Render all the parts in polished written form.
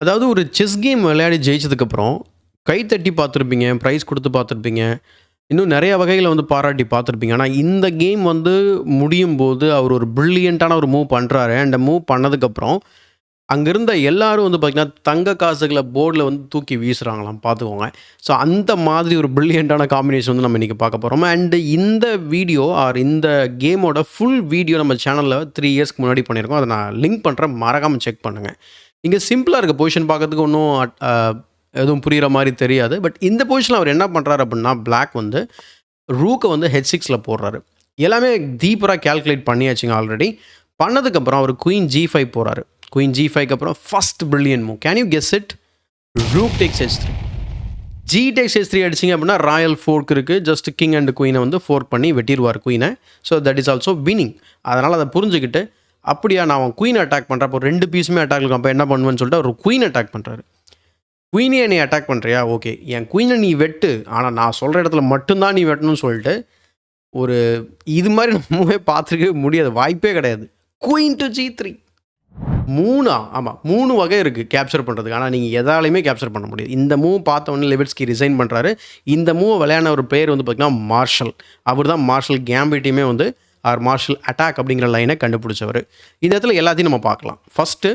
அதாவது ஒரு chess game விளையாடி ஜெயிச்சதுக்கப்புறம், கை தட்டி பார்த்துருப்பீங்க, பிரைஸ் குடுத்து பார்த்துருப்பீங்க. இன்னும் நெறைய வகையில வந்து பாராட்டி பார்த்துருப்பீங்க. ஆனா இந்த கேம் வந்து முடியும்போது, அவர் ஒரு பிரில்லியன்ட்டான ஒரு மூவ் பண்றாரு. அந்த மூவ் பண்ணதுக்கப்புறம், அங்க இருந்த எல்லாரும் வந்து பார்த்தீங்கன்னா, தங்க காசுகள போர்ட்ல வந்து தூக்கி வீசுறாங்களாம் பார்த்துக்கோங்க. ஸோ அந்த மாதிரி ஒரு பிரில்லியன்ட்டான காம்பினேஷன் வந்து நம்ம இன்னைக்கு பார்க்க போறோம். அண்ட் இந்த வீடியோ இந்த கேமோட ஃபுல் வீடியோ நம்ம சேனல்ல 3 இயர்ஸ்க்கு முன்னாடி பண்ணியிருக்கோம். அத நான் லிங்க் பண்றேன். மறக்காம செக் பண்ணுங்க. இங்க சிம்பிளா இருக்கு. பொசிஷன் பார்க்கறதுக்கு ஒண்ணும் எதுவும் புரியிற மாரி தெரியாது. பட் இந்த பொசிஷன்ல அவர் என்ன பண்றாரு அப்டின்னா, பிளாக் வந்து ரூக்க வந்து H6ல போடுறாரு. எல்லாமே டீப்பரா கால்குலேட் பண்ணியாச்சுங்க ஆல்ரெடி. பண்ணதுக்கப்புறம் அவர் குயின் G5 போறாரு. குயின் G5க்கு அப்புறம் first brilliant move. Can you guess it? Rook takes H3. G takes H3 அடிச்சீங்க அப்டின்னா, ராயல் ஃபோர்க் இருக்கு. ஜஸ்ட் கிங் அண்ட் குயின வந்து ஃபோர்க் பண்ணி வெட்டிருவார் குயின. So that is also winning. அதனால அத புரிஞ்சுகிட்டு, அப்படியா நான் அவன் குயின் அட்டாக் பண்றேன். அப்போ 2 பீஸுமே அட்டாக்ல இருக்கும். அப்ப என்ன பண்ணுவேன்னு சொல்லிட்டு அவர் குயின் அட்டாக் பண்றாரு. குயினே என்னைய அட்டாக் பண்றியா? ஓகே. என் குயின நீ வெட்டு. ஆனா நான் சொல்ற இடத்துல மட்டும் தான் நீ வெட்டணும்னு சொல்லிட்டு, ஒரு இது மாரி நம்மவே பார்த்துருக்கவே முடியாது. வாய்ப்பே கிடையாது. Queen two G3. 3 ஆமா. 3 வகை இருக்கு கேப்சர் பண்றதுக்கு. ஆனா நீங்க எதாலயுமே கேப்சர் பண்ண முடியாது. இந்த மூவ் பார்த்த உடனே லெவிட்ஸ்கி ரிசைன் பண்றாரு. இந்த மூவ் விளையாடின ஒரு பேர் வந்து பார்த்தீங்கன்னா, மார்ஷல். அவர் தான் மார்ஷல் கேம்பிட்டையுமே வந்து மார்ஷல் அட்டாக் அப்படிங்கிற லைன கண்டுபிடிச்சவரு. இந்த இடத்துல எல்லாத்தையும் நம்ம பார்க்கலாம். ஃபர்ஸ்ட்டு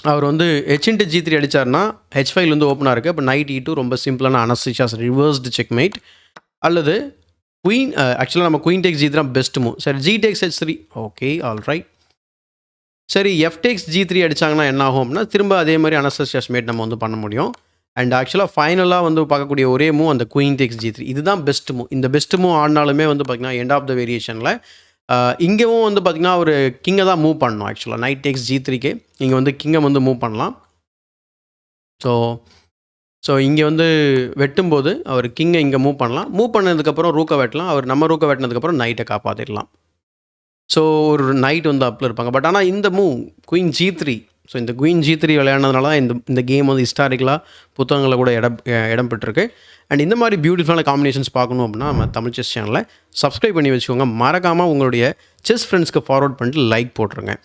அவர் வந்து H/G3 அடிச்சாருன்னா, H5ல வந்து ஓப்பனா இருக்கு. அப்ப நைட் E2 ரொம்ப சிம்பிளான அனஸ்தீசியாஸ் ரிவர்ஸ்டு செக்மேட். அல்லது குயின் ஆக்சுவலா நம்ம குயின் டேக்ஸ் G3 தான் பெஸ்ட் மூவ். சரி G takes H3. Okay, alright. சரி F டேக்ஸ் G3 அடிச்சாங்கன்னா என்ன ஆகும் அப்படின்னா, திரும்ப அதே மாரி அனஸ்தீசியாஸ் மேட் நம்ம வந்து பண்ண முடியும். அண்ட் ஆக்சுவலா ஃபைனலா வந்து பார்க்கக்கூடிய ஒரே மூவ் அந்த குயின் டேக்ஸ் G3. இதுதான் பெஸ்ட் மூவ். இந்த பெஸ்ட் மூவ் ஆடுனாலுமே வந்து பார்த்தீங்கன்னா, எண்ட் ஆஃப் த வேரியேஷன்ல இங்கவும் வந்து பார்த்தீங்கன்னா, ஒரு கிங்க தான் மூவ் பண்ணணும் ஆக்சுவலா. நைட் டேக்ஸ் G3க்கு இங்க வந்து கிங்க வந்து மூவ் பண்ணலாம். ஸோ இங்க வந்து வெட்டும்போது அவர் கிங்க இங்க மூவ் பண்ணலாம். மூவ் பண்ணதுக்கப்புறம் ரூக்க வெட்டலாம். அவர் நம்ம ரூக்க வெட்டினதுக்கப்புறம் நைட்ட காப்பாத்திடலாம். ஸோ ஒரு நைட் வந்து அப்ல இருப்பாங்க. பட் ஆனா இந்த மூவ் குயின் G3. ஸோ இந்த குயின் G3 விளையாடுனதுனால தான் இந்த கேம் வந்து ஹிஸ்டாரிக்கலா புத்தகங்கள்ல கூட இடம் பெற்றிருக்கு. அண்ட் இந்த மாரி பியூட்டிஃபுல்லான காம்பினேஷன்ஸ் பார்க்கணும் அப்படின்னா, நம்ம தமிழ் செஸ் சேனலை சப்ஸ்கிரைப் பண்ணி வச்சுக்கோங்க. மறக்காம உங்களுடைய செஸ் ஃப்ரெண்ட்ஸ்க்கு ஃபார்வர்ட் பண்ணிட்டு லைக் போட்டுருங்க.